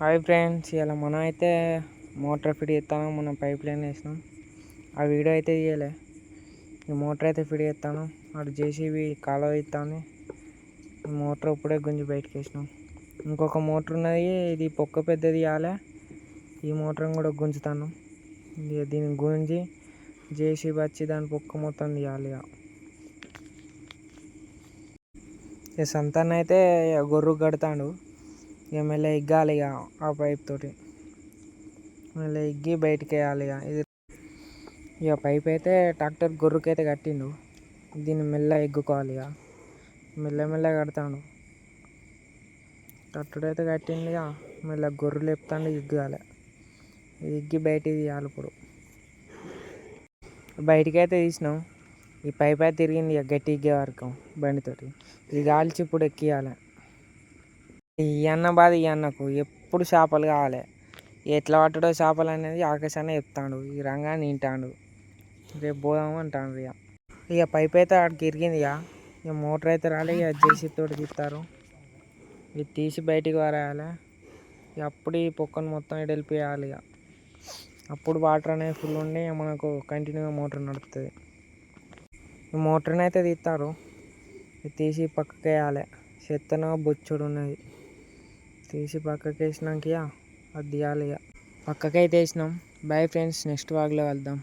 Hi friends, ఇలా మనం అయితే మోటార్ ఫిట్ చేస్తాను. మనం పైప్ లైన్ వేసినాం. ఆ వీడియో అయితే తీయలే. ఈ మోటార్ అయితే ఫిట్ చేస్తాను. అటు జేసీబీ కాలువ తీస్తాను. ఈ మోటార్ ఇప్పుడే గుంజి బయటకు వేసినాం. ఇంకొక మోటార్ ఉన్నది, ఇది పొక్క పెద్దది తీయాలి. ఈ మోటార్ని కూడా గుంజుతాను. దీన్ని గుంజి జేసీబీ వచ్చి దాని పొక్క మొత్తం తీయాలి. ఇక సంతాన్ని అయితే గొర్రు కడతాడు. ఇక మెల్ల ఎగ్గాలి. ఇక ఆ పైప్ తోటి మెల్ల ఎగ్గి బయటికి వేయాలి. ఇక పైప్ అయితే ట్రాక్టర్ గొర్రుకి అయితే కట్టిండు. దీన్ని మెల్ల ఎగ్గుకోవాలి. ఇక మెల్ల కడతాడు. కట్టుడైతే కట్టిండు. ఇక మెల్ల గొర్రు లేపుతాడు, ఎగ్గాలి. ఎగ్గి బయటికి తీయాలి. ఇప్పుడు బయటికి అయితే తీసినాం. ఈ పైప్ అయితే తిరిగింది. ఇక గట్టి ఎగ్గే వరకు బండితోటి ఇది కాల్చి ఇప్పుడు ఎక్కియాలి. ఈ అన్న బాధ ఈ అన్నకు ఎప్పుడు చేపలు కావాలి. ఎట్లా పట్టడో చేపలు అనేది ఆకాశాన్ని చెప్తాడు. ఈ రంగాన్ని వింటాడు. రేపు పోదాము అంటాడు. ఇక పైప్ అయితే ఆడికి ఇరిగింది. ఇక మోటార్ అయితే రాలే. ఇక జేసీబీ తోటి తీస్తారు. ఇది తీసి బయటికి వారేయాలి. ఇక అప్పుడు ఈ పొక్కను మొత్తం వెళ్ళిపోయాలి. ఇక అప్పుడు వాటర్ అనేది ఫుల్ ఉండి మనకు కంటిన్యూగా మోటార్ నడుస్తుంది. ఈ మోటార్ని అయితే తీస్తారు. ఇది తీసి పక్కకి వేయాలి. చెత్తన బొచ్చుడు ఉన్నది. తీసి పక్కకి వేసినాక అది తీయాలి. ఇక పక్కకైతే వేసినాం. బై ఫ్రెండ్స్, నెక్స్ట్ వ్లాగ్లో కలుద్దాం.